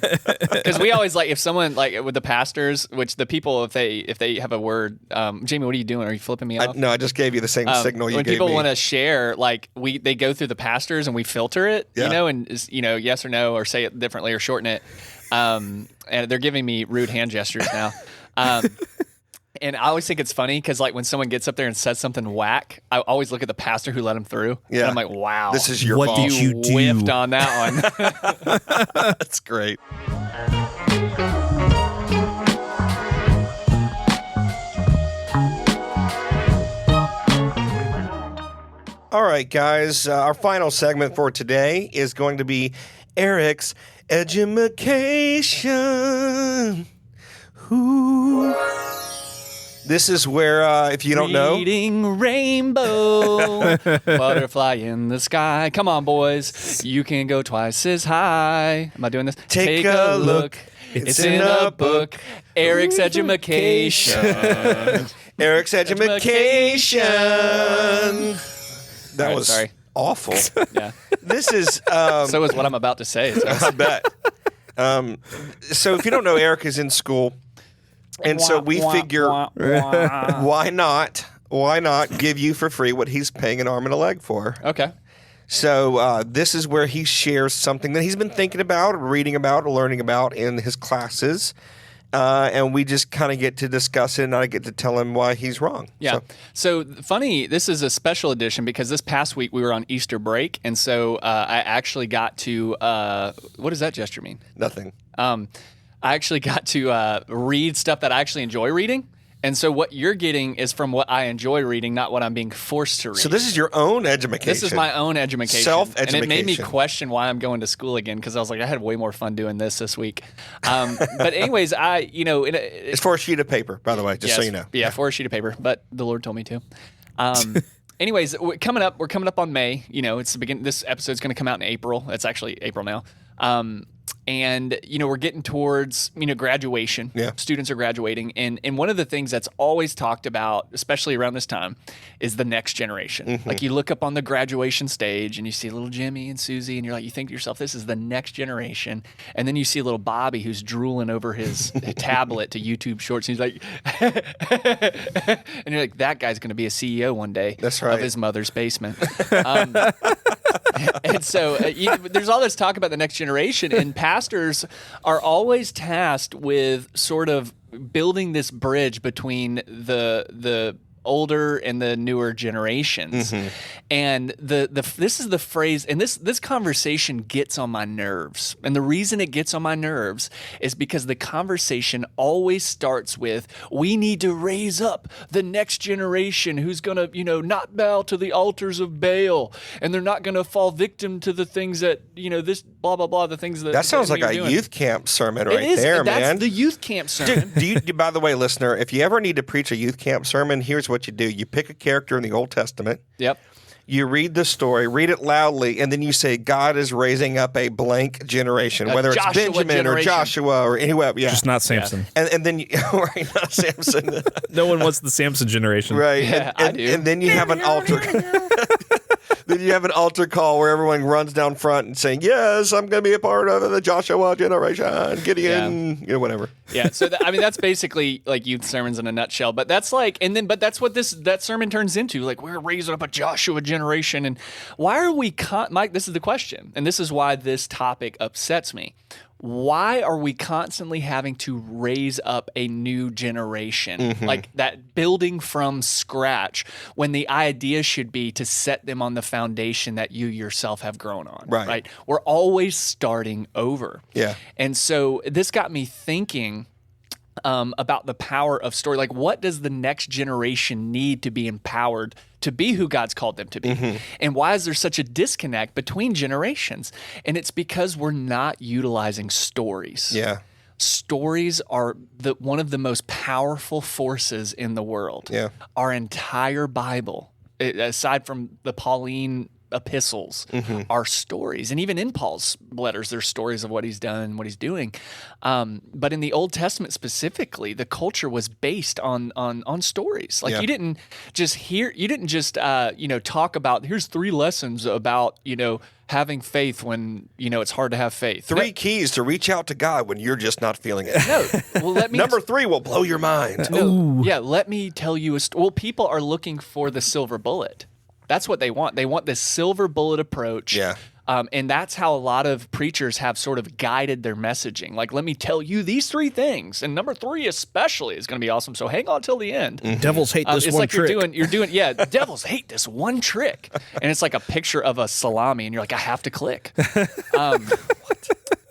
S3: Because we always if someone with the pastors, which the people, if they have a word, Jamie, what are you doing? Are you flipping me off?
S2: No, I just gave you the same signal you
S3: when
S2: gave me.
S3: people want to share, they go through the pastors and we filter it, and yes or no, or say it differently or shorten it. And they're giving me rude hand gestures now. And I always think it's funny because when someone gets up there and says something whack, I always look at the pastor who let him through. Yeah. And I'm like, wow.
S2: This is your
S1: what
S2: fault.
S1: Did you do?
S3: Whiffed on that one.
S2: That's great. All right, guys. Our final segment for today is going to be Eric's Edumakation. Ooh. This is where, if you don't know,
S3: Reading rainbow, butterfly in the sky. Come on, boys. You can go twice as high. Am I doing this?
S2: Take a look.
S3: It's in a book. Eric's Edumakation.
S2: Eric's Edumakation. That was
S3: sorry.
S2: awful.
S3: Yeah.
S2: This is
S3: So is what I'm about to say. So.
S2: I bet. So if you don't know, Eric is in school, and so we figure, why not give you for free what he's paying an arm and a leg for?
S3: Okay.
S2: So this is where he shares something that he's been thinking about, or reading about, or learning about in his classes. And we just kind of get to discuss it, and I get to tell him why he's wrong.
S3: Yeah. So funny, this is a special edition because this past week we were on Easter break, and so I actually got to what does that gesture mean?
S2: Nothing.
S3: I actually got to read stuff that I actually enjoy reading. And so what you're getting is from what I enjoy reading, not what I'm being forced to read.
S2: So this is your own education.
S3: This is my own education.
S2: Self-education.
S3: And it made me question why I'm going to school again because I was like, I had way more fun doing this week. But anyways,
S2: it's for a sheet of paper, by the way, just so you know.
S3: Yeah, for a sheet of paper, but the Lord told me to. Anyways, we're coming up on May. It's the beginning. This episode's going to come out in April. It's actually April now. And we're getting towards graduation.
S2: Yeah.
S3: Students are graduating, and one of the things that's always talked about, especially around this time, is the next generation.
S2: Mm-hmm.
S3: Like you look up on the graduation stage and you see little Jimmy and Susie, and you think to yourself, this is the next generation. And then you see little Bobby who's drooling over his tablet to YouTube Shorts, and he's like, and you're like, that guy's going to be a CEO one day.
S2: That's right.
S3: Of his mother's basement. And so there's all this talk about the next generation, and pastors are always tasked with sort of building this bridge between the older and the newer generations. And this is the phrase, and this conversation gets on my nerves. And the reason it gets on my nerves is because the conversation always starts with, we need to raise up the next generation who's going to, not bow to the altars of Baal, and they're not going to fall victim to the things that, this blah, blah, blah, the things that
S2: sounds like a youth camp sermon right there, man.
S3: That's the youth camp sermon.
S2: Dude, by the way, listener, if you ever need to preach a youth camp sermon, here's what you do. You pick a character in the Old Testament.
S3: Yep.
S2: You read the story, read it loudly, and then you say, God is raising up a blank generation, whether it's Benjamin or Joshua or anyone. Yeah.
S1: Just not Samson.
S2: Yeah. And then, right, not Samson.
S1: No one wants the Samson generation.
S2: Right.
S3: Yeah,
S2: I
S3: do.
S2: And then you have an altar. Then you have an altar call where everyone runs down front and saying, yes, I'm going to be a part of the Joshua generation, Gideon, whatever.
S3: Yeah, so that's basically like youth sermons in a nutshell. But that's like, but that's what that sermon turns into. Like, we're raising up a Joshua generation. And why are we, Mike, this is the question. And this is why this topic upsets me. Why are we constantly having to raise up a new generation, like that building from scratch, when the idea should be to set them on the foundation that you yourself have grown on? Right? We're always starting over.
S2: Yeah.
S3: And so this got me thinking about the power of story. Like, what does the next generation need to be empowered to be who God's called them to be? And why is there such a disconnect between generations? And it's because we're not utilizing stories.
S2: Yeah.
S3: Stories are one of the most powerful forces in the world.
S2: Yeah.
S3: Our entire Bible, aside from the Pauline epistles, are stories. And even in Paul's letters, there's stories of what he's done and what he's doing. But in the Old Testament specifically, the culture was based on stories. Like, you didn't just talk about, here's 3 lessons about, having faith when, it's hard to have faith.
S2: 3 keys to reach out to God when you're just not feeling it.
S3: No. Well, let me
S2: Number 3 will blow your mind.
S3: No. Yeah, let me tell you well, people are looking for the silver bullet. That's what they want. They want this silver bullet approach.
S2: Yeah.
S3: And that's how a lot of preachers have sort of guided their messaging. Like, let me tell you these 3 things. And number 3 especially is going to be awesome. So hang on till the end.
S1: Devils hate this
S3: it's
S1: one
S3: like
S1: trick.
S3: You're doing, devils hate this one trick. And it's like a picture of a salami, and you're like, I have to click.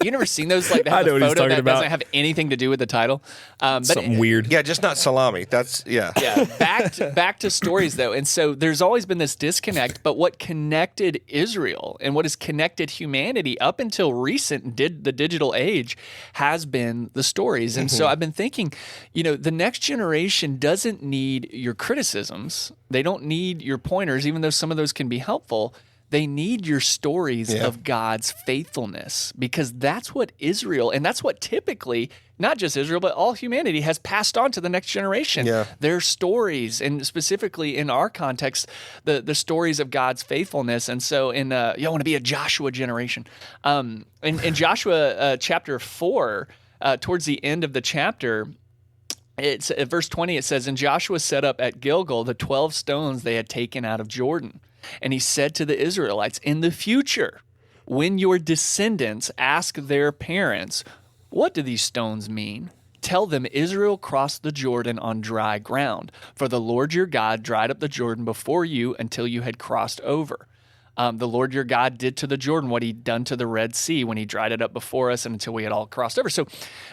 S3: You never seen those? Like, they have a photo that doesn't have anything to do with the title. But
S1: Something weird.
S2: Yeah, just not salami. That's,
S3: Yeah, back to stories, though. And so there's always been this disconnect, but what connected Israel and what has connected humanity up until recent, the digital age, has been the stories. And so I've been thinking, the next generation doesn't need your criticisms. They don't need your pointers, even though some of those can be helpful. They need your stories of God's faithfulness, because that's what Israel, and that's what typically, not just Israel, but all humanity has passed on to the next generation.
S2: Yeah. Their
S3: stories, and specifically in our context, the stories of God's faithfulness. And so you want to be a Joshua generation. In Joshua chapter 4, towards the end of the chapter, it's at verse 20, it says, and Joshua set up at Gilgal the 12 stones they had taken out of Jordan. And he said to the Israelites, in the future, when your descendants ask their parents, what do these stones mean? Tell them Israel crossed the Jordan on dry ground, for the Lord your God dried up the Jordan before you until you had crossed over. The Lord your God did to the Jordan what he'd done to the Red Sea when he dried it up before us and until we had all crossed over. So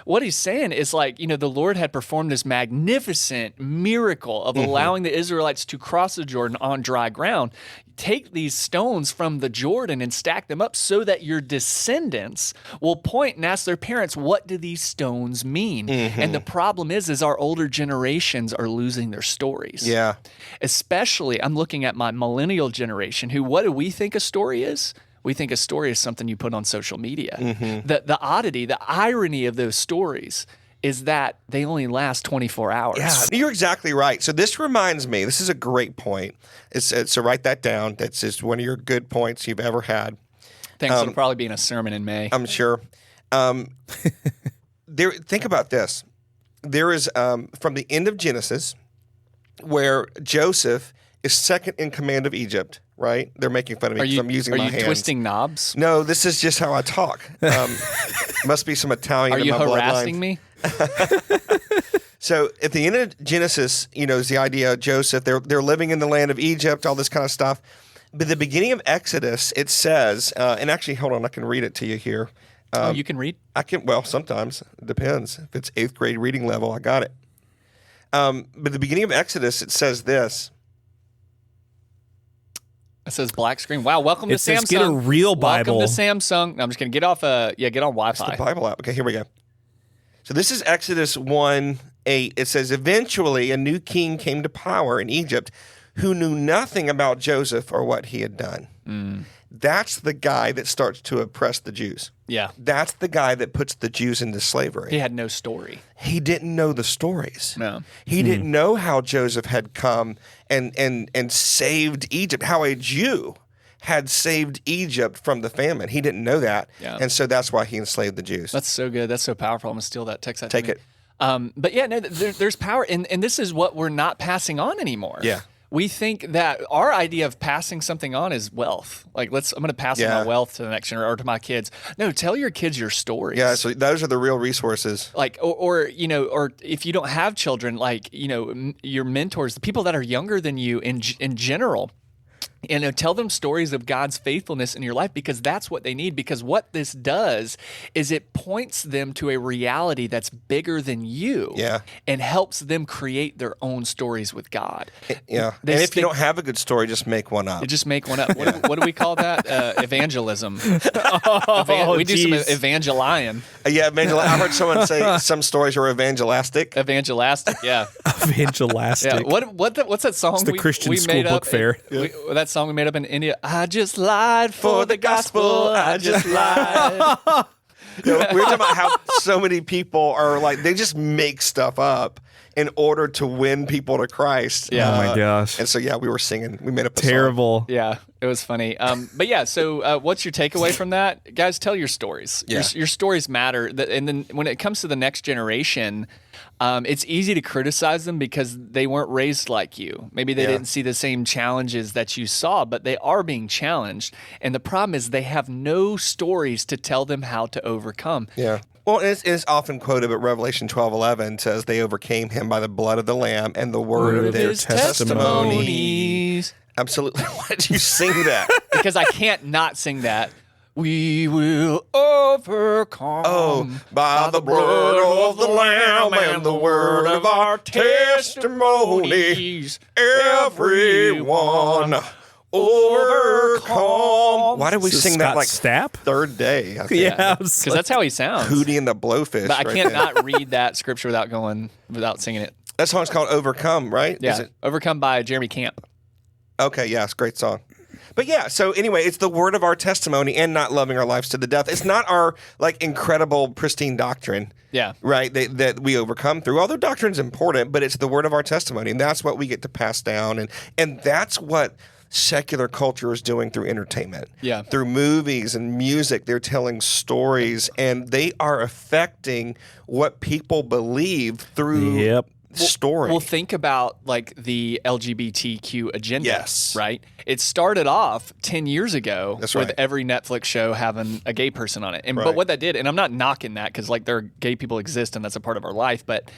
S3: what he's saying is, like, the Lord had performed this magnificent miracle of allowing the Israelites to cross the Jordan on dry ground. Take these stones from the Jordan and stack them up so that your descendants will point and ask their parents, what do these stones mean? And the problem is our older generations are losing their stories.
S2: Yeah.
S3: Especially, I'm looking at my millennial generation, who, what do we think a story is? We think a story is something you put on social media. The oddity, the irony of those stories is that they only last 24 hours.
S2: Yeah, you're exactly right. So this reminds me, this is a great point. So write that down. That's just one of your good points you've ever had.
S3: Thanks. It'll probably be in a sermon in May.
S2: I'm sure. Think about this. There is, from the end of Genesis, where Joseph is second in command of Egypt, right? They're making fun of me because I'm using my hands.
S3: Are you twisting knobs?
S2: No, this is just how I talk. Must be some Italian in my bloodline.
S3: Are you harassing me?
S2: So at the end of Genesis, is the idea of Joseph. They're living in the land of Egypt, all this kind of stuff. But the beginning of Exodus, it says, and actually, hold on, I can read it to you here.
S3: You can read?
S2: I can. Well, sometimes it depends. If it's 8th grade reading level, I got it. But the beginning of Exodus, it says this.
S3: It says black screen. Wow, welcome to Samsung.
S1: Get a real Bible.
S3: Welcome to Samsung. No, I'm just going to get off. Get on Wi-Fi.
S2: It's the Bible app. Okay, here we go. So this is Exodus 1:8. It says, eventually a new king came to power in Egypt who knew nothing about Joseph or what he had done. That's the guy that starts to oppress the Jews.
S3: Yeah.
S2: That's the guy that puts the Jews into slavery.
S3: He had no story.
S2: He didn't know the stories.
S3: No.
S2: He didn't know how Joseph had come and saved Egypt, how a Jew had saved Egypt from the famine. He didn't know that.
S3: Yeah.
S2: And so that's why he enslaved the Jews.
S3: That's so good. That's so powerful. I'm going to steal that. Text that
S2: Take
S3: to me.
S2: it.
S3: But yeah, no, there's power. And this is what we're not passing on anymore.
S2: Yeah.
S3: We think that our idea of passing something on is wealth. Like, I'm going to pass on my wealth to the next generation or to my kids. No, tell your kids your stories.
S2: Yeah, so those are the real resources.
S3: Like, or if you don't have children, like, your mentors, the people that are younger than you in general, tell them stories of God's faithfulness in your life, because that's what they need. Because what this does is it points them to a reality that's bigger than you, and helps them create their own stories with God.
S2: Yeah, and if you don't have a good story, just make one up.
S3: Just make one up. What do we call that? Evangelism. We do some evangelism.
S2: Yeah, I heard someone say some stories are evangelistic.
S3: Evangelistic, yeah.
S1: Evangelistic.
S3: Yeah. What's that song?
S1: It's the Christian
S3: we
S1: school
S3: made
S1: book
S3: up
S1: fair.
S3: That song we made up in India. I just lied for the gospel. I just lied.
S2: We were talking about how so many people are like, they just make stuff up in order to win people to Christ.
S1: Yeah. Oh my gosh.
S2: And so, we were singing. We made up a
S1: terrible.
S2: song.
S3: Yeah, it was funny. But yeah, so what's your takeaway from that? Guys, tell your stories.
S2: Yeah.
S3: Your stories matter. And then when it comes to the next generation, it's easy to criticize them because they weren't raised like you. Maybe they didn't see the same challenges that you saw, but they are being challenged. And the problem is they have no stories to tell them how to overcome.
S2: Yeah. Well, it's often quoted, but Revelation 12:11 says they overcame him by the blood of the Lamb and the word of their
S3: his
S2: testimony.
S3: testimonies.
S2: Absolutely. Why did you sing that?
S3: Because I can't not sing that. We will overcome.
S2: Oh, by the blood of the Lamb and the word of our testimonies, everyone overcome. Why did we sing that like
S1: Stapp?
S2: third day? I think.
S1: Yeah,
S3: Because that's how he sounds.
S2: Hootie and the Blowfish.
S3: But I
S2: right
S3: can't
S2: there.
S3: not read that scripture without singing it.
S2: That song's called Overcome, right?
S3: Yeah,
S2: Is it?
S3: Overcome by Jeremy Camp.
S2: Okay, yeah, it's a great song. But yeah, so anyway, it's the word of our testimony and not loving our lives to the death. It's not our like incredible, pristine doctrine.
S3: Yeah.
S2: Right? That we overcome through. Although doctrine's important, but it's the word of our testimony. And that's what we get to pass down. And that's what secular culture is doing through entertainment.
S3: Yeah.
S2: Through movies and music, they're telling stories and they are affecting what people believe through story.
S3: Well, think about like the LGBTQ agenda.
S2: Yes.
S3: Right? It started off 10 years ago with
S2: right.
S3: every Netflix show having a gay person on it. And
S2: Right.
S3: But what that did, and I'm not knocking that because like there are gay people exist and that's a part of our life, but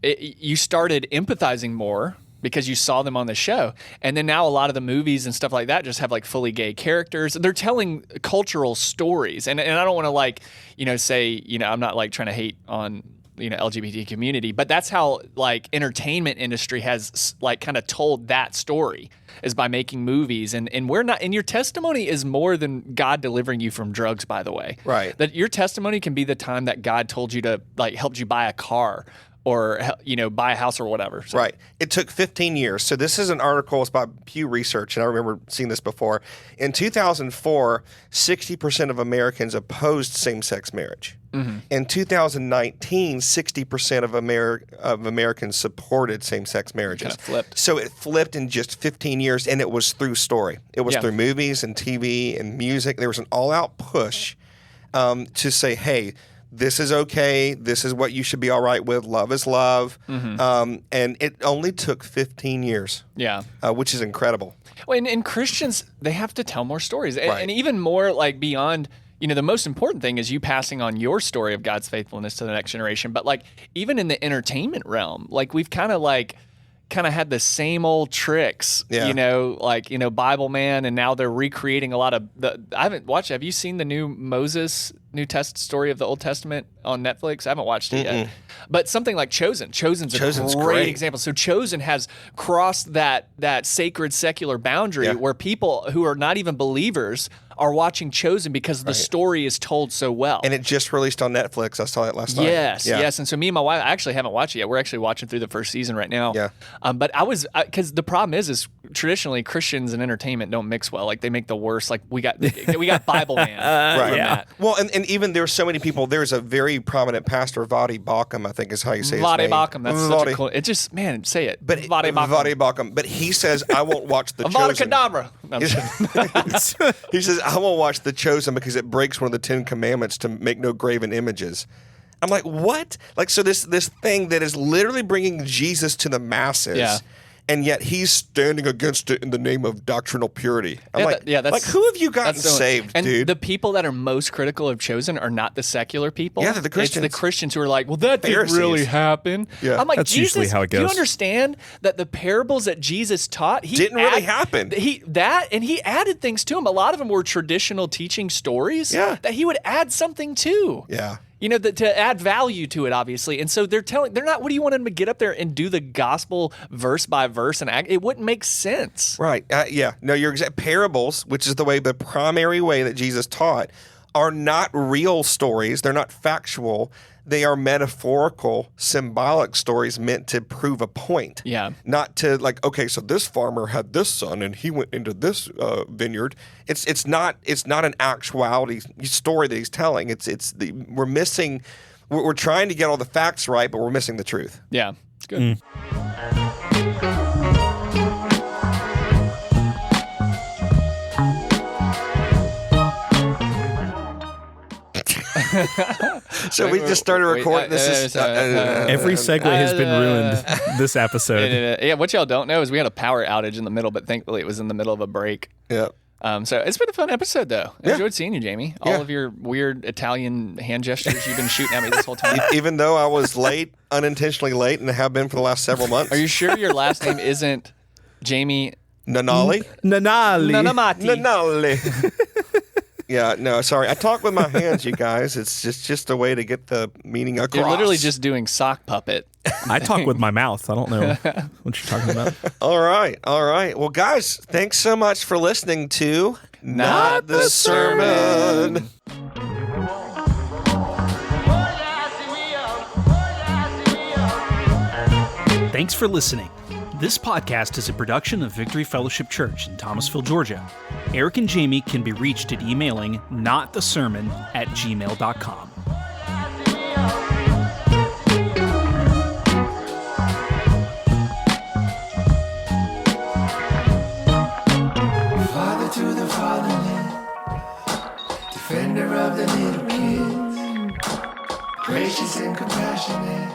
S3: you started empathizing more because you saw them on the show. And then now a lot of the movies and stuff like that just have like fully gay characters. They're telling cultural stories. And I don't want to like, say, I'm not like trying to hate on LGBT community, but that's how like entertainment industry has like kind of told that story is by making movies. And we're not, and your testimony is more than God delivering you from drugs, by the way.
S2: Right.
S3: That your testimony can be the time that God told you to like helped you buy a car or, buy a house or whatever. So.
S2: Right. It took 15 years. So this is an article. It's by Pew Research, and I remember seeing this before. In 2004, 60% of Americans opposed same-sex marriage. Mm-hmm. In 2019, 60% of Americans supported same-sex marriages.
S3: Kind of flipped.
S2: So it flipped in just 15 years, and it was through story. It was through movies and TV and music. There was an all-out push to say, hey, this is okay. This is what you should be all right with. Love is love. Mm-hmm. And it only took 15 years.
S3: Yeah.
S2: Which is incredible.
S3: Well, and Christians, they have to tell more stories.
S2: Right.
S3: And even more like beyond, the most important thing is you passing on your story of God's faithfulness to the next generation. But like even in the entertainment realm, like we've kind of had the same old tricks, Bible Man, and now they're recreating a lot of I haven't watched. Have you seen the new Moses story of the Old Testament on Netflix? I haven't watched it yet. But something like Chosen. Chosen's a great example. So Chosen has crossed that sacred secular boundary where people who are not even believers are watching Chosen because the story is told so well.
S2: And it just released on Netflix. I saw it last night.
S3: Yes. And so me and my wife, I actually haven't watched it yet. We're actually watching through the first season right now.
S2: Yeah.
S3: But because the problem is traditionally Christians and entertainment don't mix well. Like they make the worst. Like we got Bible Man.
S2: Right.
S3: Yeah.
S2: Well, and even there's so many people. There's a very prominent pastor, Vadi Bakum, I think is how you say his name.
S3: Vadi Bakum. That's such a cool. It just, man, say it.
S2: But
S3: Vadi
S2: Bakum. But he says, I won't watch the
S3: Avada
S2: Chosen.
S3: Kedavra. No, I'm kidding.
S2: He says, I won't watch the Chosen because it breaks one of the 10 commandments to make no graven images. I'm like, what? Like, so this thing that is literally bringing Jesus to the masses, and yet he's standing against it in the name of doctrinal purity. I'm like, who have you gotten saved,
S3: and
S2: dude?
S3: The people that are most critical of Chosen are not the secular people.
S2: Yeah, they're the Christians.
S3: It's the Christians who are like, well, that
S2: Pharisees.
S3: didn't really happen.
S2: Yeah.
S3: I'm like,
S1: That's
S3: Jesus,
S1: usually how it goes.
S3: do you understand that the parables that Jesus taught,
S2: didn't really happen.
S3: He added things to them. A lot of them were traditional teaching stories that he would add something to.
S2: Yeah.
S3: To add value to it, obviously. And so they're not, what do you want them to get up there and do the gospel verse by verse? And it wouldn't make sense.
S2: Right. No, you're exact. Parables, which is the primary way that Jesus taught, are not real stories. They're not factual. They are metaphorical, symbolic stories meant to prove a point.
S3: Yeah.
S2: Not to okay, so this farmer had this son and he went into this vineyard. It's not an actuality story that he's telling. We're missing. We're trying to get all the facts right, but we're missing the truth.
S3: Yeah. It's good.
S2: So we just started recording.
S1: Every segue has been ruined this episode.
S3: Yeah, what y'all don't know is we had a power outage in the middle, but thankfully it was in the middle of a break.
S2: Yeah.
S3: So it's been a fun episode, though. I enjoyed seeing you, Jamie. All of your weird Italian hand gestures you've been shooting at me this whole time.
S2: Even though I was late, unintentionally late, and have been for the last several months.
S3: Are you sure your last name isn't Jamie
S2: Nanali?
S3: Nanamati.
S2: Yeah, no, sorry. I talk with my hands, you guys. It's just a way to get the meaning across.
S3: You're literally just doing sock puppet.
S1: I talk with my mouth. I don't know what you're talking about.
S2: All right. Well, guys, thanks so much for listening to Not the Sermon.
S6: Thanks for listening. This podcast is a production of Victory Fellowship Church in Thomasville, Georgia. Eric and Jamie can be reached at emailing notthesermon@gmail.com.
S7: Father to the fatherless, defender of the little kids, gracious and compassionate.